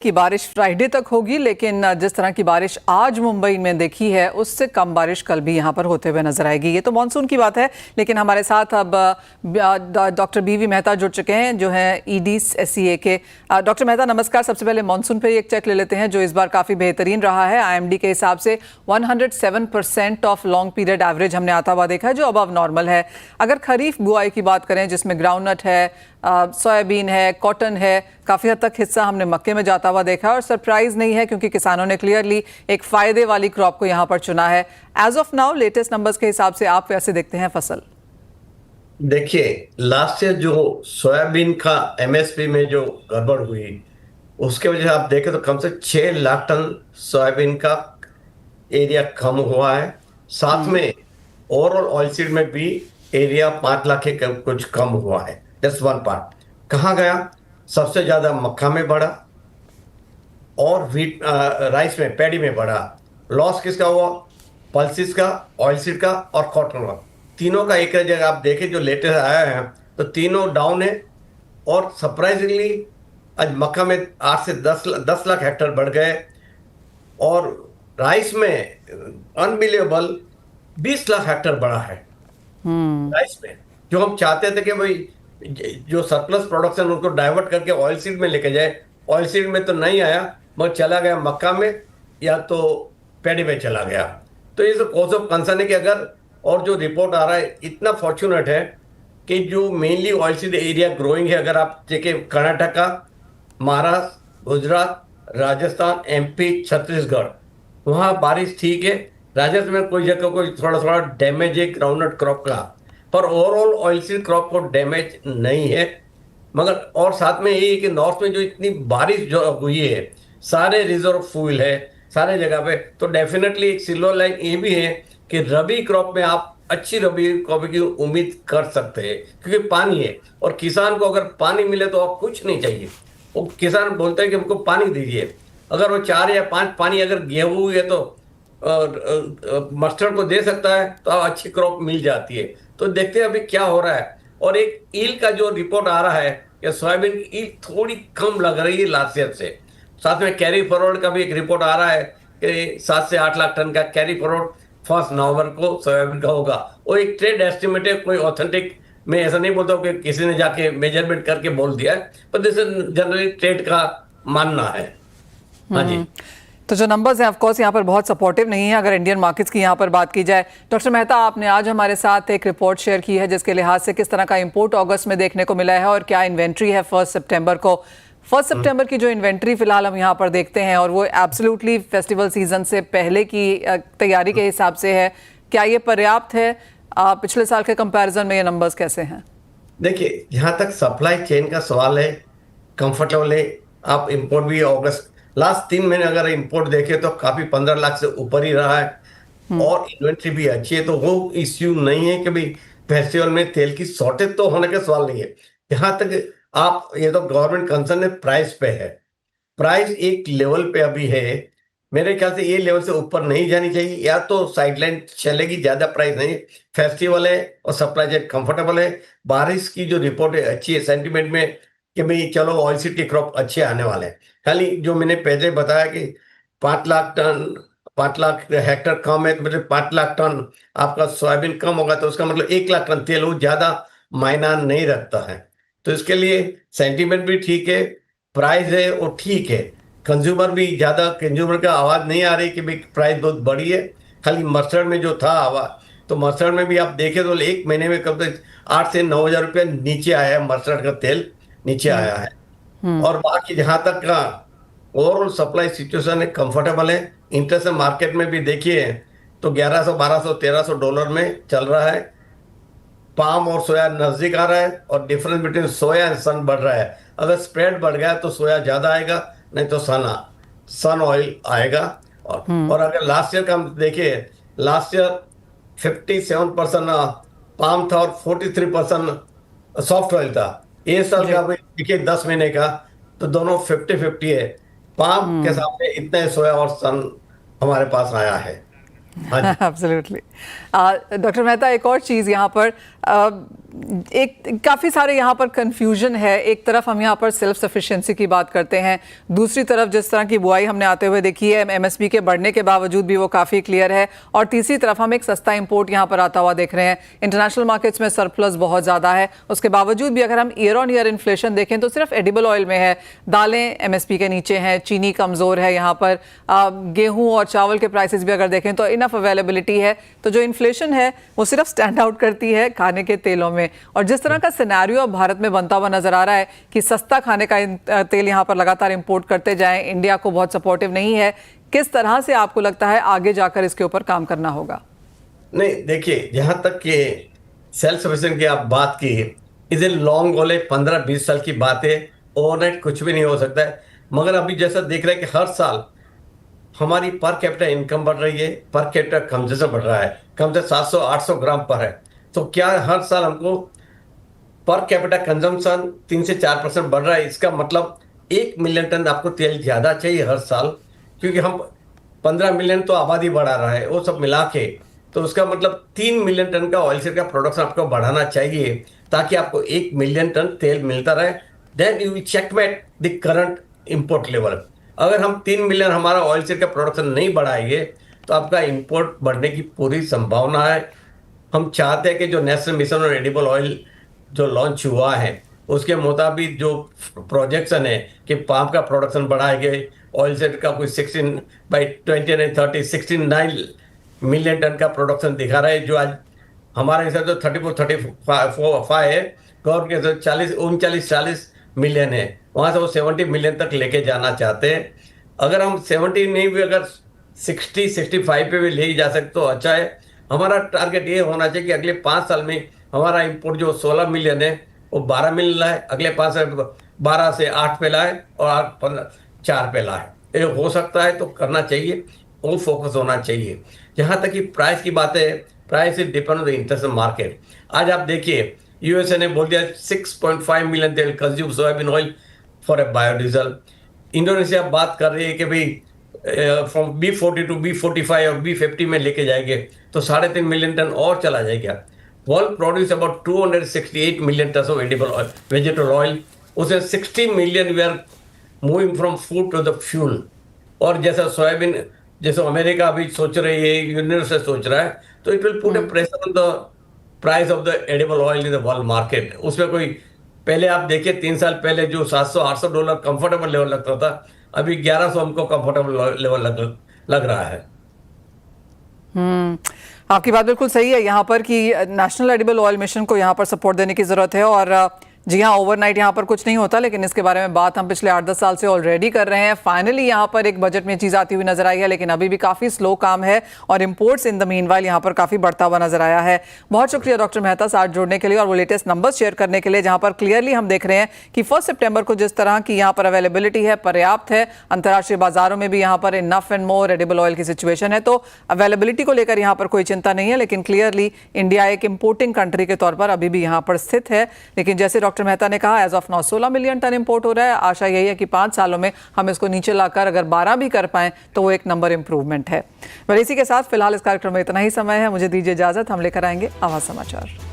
की बारिश फ्राइडे तक होगी, लेकिन जिस तरह की बारिश आज मुंबई में देखी है उससे कम बारिश कल भी यहां पर होते हुए नजर आएगी। ये तो मानसून की बात है, लेकिन हमारे साथ अब डॉक्टर बीवी मेहता जुड़ चुके हैं जो हैं ईडी एससीए के। डॉक्टर मेहता नमस्कार। सबसे पहले मानसून पे एक चेक ले लेते हैं जो इस बार काफ़ी बेहतरीन रहा है। आईएमडी के हिसाब से 107% ऑफ लॉन्ग पीरियड एवरेज हमने आता हुआ देखा है जो अबव नॉर्मल है। अगर खरीफ बुआई की बात करें जिसमें ग्राउंडनट है, सोयाबीन है, कॉटन है, काफ़ी हद तक हिस्सा हमने मक्के में जाता हुआ देखा है और सरप्राइज नहीं है क्योंकि किसानों ने क्लियरली एक फ़ायदे वाली क्रॉप को यहाँ पर चुना है। As of now latest numbers के हिसाब से आप कैसे देखते हैं फसल? देखिए, लास्ट ईयर जो सोयाबीन का एमएसपी में जो गड़बड़ हुई उसके वजह से आप देखें तो कम से 6 लाख टन सोयाबीन का एरिया कम हुआ है। साथ में ओवरऑल ऑयल सीड में भी एरिया 5 लाख के कुछ कम हुआ है। That's one part. कहाँ गया? सबसे ज्यादा मक्का में बढ़ा और व्हीट राइस में, पैडी में बढ़ा। लॉस किसका हुआ? पल्सिस का, ऑयल सीड का और कॉटन का। तीनों का एक जगह आप देखें जो लेटेस्ट आया है तो तीनों डाउन है। और सरप्राइजिंगली आज मक्का में 8 से 10 लाख हेक्टेयर बढ़ गए और राइस में अनबिलीवेबल 20 लाख हेक्टेयर बढ़ा है राइस में। जो हम चाहते थे कि भाई जो सरप्लस प्रोडक्शन उनको डाइवर्ट करके ऑयल सीड में लेके जाए, ऑयल सीड में तो नहीं आया मगर चला गया मक्का में या तो पैडी में चला गया। तो ये कॉज ऑफ कंसर्न है कि अगर, और जो रिपोर्ट आ रहा है इतना फॉर्चुनेट है कि जो mainly oil seed area growing है, अगर आप देखें कर्नाटका, महाराष्ट्र, गुजरात, राजस्थान, एमपी, छत्तीसगढ़, वहाँ बारिश ठीक है। राजस्थान में कोई जगह कोई थोड़ा थोड़ा डैमेज है ग्राउंडनट क्रॉप का, पर ओवरऑल ऑयल सीड क्रॉप को डैमेज नहीं है। मगर और साथ में ये है कि नॉर्थ में जो इतनी बारिश जो हुई है, सारे रिजर्व फूल है सारे जगह पे, तो डेफिनेटली एक सिल्वर लाइन ये भी है कि रबी क्रॉप में आप अच्छी रबी क्रॉप की उम्मीद कर सकते हैं क्योंकि पानी है। और किसान को अगर पानी मिले तो आप कुछ नहीं चाहिए। वो किसान बोलते हैं कि हमको पानी दीजिए। अगर वो 4 या 5 पानी अगर गेहूं है तो मस्टर्ड को दे सकता है तो अच्छी क्रॉप मिल जाती है। तो देखते हैं अभी क्या हो रहा है। और एक ईल का जो रिपोर्ट आ रहा है कि सोयाबीन की ईल थोड़ी कम लग रही है लास्ट ईयर से। साथ में कैरी फॉरवर्ड का भी एक रिपोर्ट आ रहा है कि 7 से 8 लाख टन का कैरी फॉरवर्ड 1 नवंबर को सोयाबीन का होगा। वो एक ट्रेड एस्टिमेट है, कोई ऑथेंटिक मैं ऐसा नहीं बोलता हूँ कि किसी ने जाके मेजरमेंट करके बोल दिया है, पर दिस जनरली ट्रेड का मानना है। हाँ जी। तो जो नंबर्स हैं ऑफ कोर्स यहाँ पर बहुत सपोर्टिव नहीं है अगर इंडियन मार्केट्स की यहाँ पर बात की जाए। डॉक्टर मेहता, आपने आज हमारे साथ एक रिपोर्ट शेयर की है जिसके लिहाज से किस तरह का इंपोर्ट अगस्त में देखने को मिला है और क्या इन्वेंट्री है 1 सितंबर को। 1 सितंबर की जो इन्वेंट्री फिलहाल हम यहाँ पर देखते हैं और वो एब्सोल्युटली फेस्टिवल सीजन से पहले की तैयारी के हिसाब से है, क्या ये पर्याप्त है? पिछले साल के कंपैरिजन में ये नंबर्स कैसे हैं? देखिए, जहाँ तक सप्लाई चेन का सवाल है, कंफर्टेबल है। आप इंपोर्ट भी अगस्त लास्ट 3 महीने अगर इंपोर्ट देखे तो काफी 15 लाख से ऊपर ही रहा है और इन्वेंट्री भी अच्छी है। तो वो इश्यू नहीं है कि भाई फेस्टिवल में तेल की शॉर्टेज तो होने का सवाल नहीं है। जहां तक आप, ये तो गवर्नमेंट कंसर्न है प्राइस पे है। प्राइस एक लेवल पे अभी है, मेरे ख्याल से ये लेवल से ऊपर नहीं जानी चाहिए, या तो साइडलाइन चलेगी, ज्यादा प्राइस नहीं। फेस्टिवल है और सप्लाई चेन कंफर्टेबल है। बारिश की जो रिपोर्ट है अच्छी है सेंटीमेंट में कि भाई चलो ऑयल सीड के क्रॉप अच्छे आने वाले हैं। खाली जो मैंने पहले बताया कि 5 लाख टन, 5 लाख हेक्टेयर कम है तो मतलब 5 लाख टन आपका सोयाबीन कम होगा तो उसका मतलब 1 लाख टन तेल वो ज्यादा मायना नहीं रखता है। तो इसके लिए सेंटीमेंट भी ठीक है, प्राइस है वो ठीक है। कंज्यूमर भी ज्यादा, कंज्यूमर का आवाज नहीं आ रही कि भाई प्राइस बहुत बड़ी है। खाली मस्टर्ड में जो था आवाज, तो मस्टर्ड में भी आप देखें तो 1 महीने में कब तक 8 से 9 हजार रुपये नीचे आया है, मस्टर्ड का तेल नीचे आया है। और बाकी जहां तक का ओवरऑल सप्लाई सिचुएशन है, कंफर्टेबल है। इंटरनेशनल मार्केट में भी देखिए तो 1100, 1200, 1300 डॉलर में चल रहा है। पाम और सोया नजदीक आ रहा है और डिफरेंस बिटवीन सोया एंड सन बढ़ रहा है। अगर स्प्रेड बढ़ गया तो सोया ज्यादा आएगा, नहीं तो सन ऑयल आएगा। और अगर लास्ट ईयर का हम देखिए, लास्ट ईयर 57% पाम था और 43% सॉफ्ट ऑयल था। ये साल का देखिए 10 महीने का तो दोनों 50-50 है। पाम के सामने इतने सोया और सन हमारे पास आया है। एब्सोल्युटली। डॉक्टर मेहता, एक और चीज़ यहाँ पर एक काफ़ी सारे यहाँ पर कंफ्यूजन है। एक तरफ हम यहाँ पर सेल्फ सफिशिएंसी की बात करते हैं, दूसरी तरफ जिस तरह की बुआई हमने आते हुए देखी है एमएसपी के बढ़ने के बावजूद भी वो काफ़ी क्लियर है, और तीसरी तरफ हम एक सस्ता इंपोर्ट यहाँ पर आता हुआ देख रहे हैं। इंटरनेशनल मार्केट्स में सरप्लस बहुत ज़्यादा है, उसके बावजूद भी अगर हम ईयर ऑन ईयर इन्फ्लेशन देखें तो सिर्फ एडिबल ऑयल में है, दालें एमएसपी के नीचे हैं, चीनी कमज़ोर है, यहाँ पर गेहूँ और चावल के प्राइसेस भी अगर देखें तो इनफ अवेलेबिलिटी है। तो जो इन्फ्लेशन है वो सिर्फ स्टैंड आउट करती है खाने के तेलों में, और जिस तरह का सिनेरियो अब भारत में बनता हुआ नजर आ रहा है कि सस्ता खाने का तेल यहाँ पर लगातार इंपोर्ट करते जाएं, इंडिया को बहुत सपोर्टिव नहीं है। किस तरह से आपको लगता है आगे जाकर इसके ऊपर काम करना होगा? नहीं, देखिए, जहां तक कि सेल्फ सफिशिएंट की आप बात की, इसे लॉन्ग गोले 15-20 साल की बात है, ओवरनाइट कुछ भी नहीं हो सकता है। मगर अभी जैसा देख रहे हैं कि हर साल हमारी पर कैपिटा इनकम बढ़ रही है, पर कैपिटा कंजम्पशन बढ़ रहा है, कम से 700-800 ग्राम पर है। तो क्या हर साल हमको पर कैपिटा कंजम्पशन 3 से 4% बढ़ रहा है? इसका मतलब 1 मिलियन टन आपको तेल ज्यादा चाहिए हर साल, क्योंकि हम 15 मिलियन तो आबादी बढ़ा रहा है, वो सब मिला के। तो उसका मतलब 3 मिलियन टन का ऑयल सीड का प्रोडक्शन आपको बढ़ाना चाहिए, ताकि आपको 1 मिलियन टन तेल मिलता रहे। Then you checkmate the current import level. अगर हम 3 मिलियन हमारा ऑयल सीड का प्रोडक्शन नहीं बढ़ाएंगे तो आपका इंपोर्ट बढ़ने की पूरी संभावना है। हम चाहते हैं कि जो national mission on edible oil जो लॉन्च हुआ है उसके मुताबिक जो प्रोजेक्शन है कि पाम का प्रोडक्शन बढ़ाएंगे, ऑयल सीड का कोई 16 बाई 2030 69 मिलियन टन का प्रोडक्शन दिखा रहा है, जो आज हमारे हिसाब से 34-35 है, गवर्नमेंट के 39-40 मिलियन है, वहां से वो 70 मिलियन तक लेके जाना चाहते हैं। अगर हम 70 नहीं भी, अगर 60-65 पे भी ले जा सकते तो अच्छा है। हमारा टारगेट ये होना चाहिए कि अगले 5 साल में हमारा इंपोर्ट जो 16 मिलियन है वो 12 मिलियन लाए, अगले 5 साल 12 से 8 पे लाए और 4 पे लाए। ये हो सकता है तो करना चाहिए, वो फोकस होना चाहिए। जहाँ तक कि प्राइस की बात है, price is depend on the international market. आज आप देखिए, यूएसए ने बोल दिया 6.5 मिलियन तेल consume soybean oil for a biodiesel. Indonesia बात कर रही है कि भाई फ्रॉम B40 टू B45 और B50 में लेके जाएंगे, तो 3.5 मिलियन टन और चला जाएगा। World produce about 268 million ton of edible oil, vegetable oil. उसे 60 million we are moving from food to the fuel. और जैसा सोयाबीन, जैसे अमेरिका अभी सोच रही है, यूनियन से सोच रहा है, तो it will put A pressure on the price of the edible oil in the world market. उसमें कोई, पहले आप देखिए 3 साल पहले जो $700-800 कंफर्टेबल लेवल लगता था, अभी 1100 हमको कंफर्टेबल लेवल लग रहा है। आपकी बात बिल्कुल सही है यहाँ पर कि नेशनल एडिबल ऑयल मिशन को यहाँ पर सपोर्ट देने की जरूरत है। और जी हाँ, ओवरनाइट यहाँ पर कुछ नहीं होता, लेकिन इसके बारे में बात हम पिछले 8-10 साल से ऑलरेडी कर रहे हैं। फाइनली यहाँ पर एक बजट में चीज़ आती हुई नजर आई है, लेकिन अभी भी काफ़ी स्लो काम है, और इंपोर्ट्स इन द मीनवाइल यहाँ पर काफ़ी बढ़ता हुआ नजर आया है। बहुत शुक्रिया डॉक्टर मेहता साथ जोड़ने के लिए और वो लेटेस्ट नंबर्स शेयर करने के लिए, जहाँ पर क्लियरली हम देख रहे हैं कि 1 सितंबर को जिस तरह की यहाँ पर अवेलेबिलिटी है पर्याप्त है, अंतर्राष्ट्रीय बाजारों में भी यहाँ पर enough and more edible oil की सिचुएशन है, तो अवेलेबिलिटी को लेकर यहाँ पर कोई चिंता नहीं है। लेकिन क्लियरली इंडिया एक इंपोर्टिंग कंट्री के तौर पर अभी भी यहाँ पर स्थित है। लेकिन जैसे डॉक्टर मेहता ने कहा, as of now 16 million ton import हो रहा है। आशा यही है कि 5 सालों में हम इसको नीचे लाकर अगर 12 भी कर पाएं तो वो एक नंबर इंप्रूवमेंट है। वैसे इसी के साथ फिलहाल इस कार्यक्रम में इतना ही समय है, मुझे दीजिए इजाजत। हम लेकर आएंगे आवाज समाचार।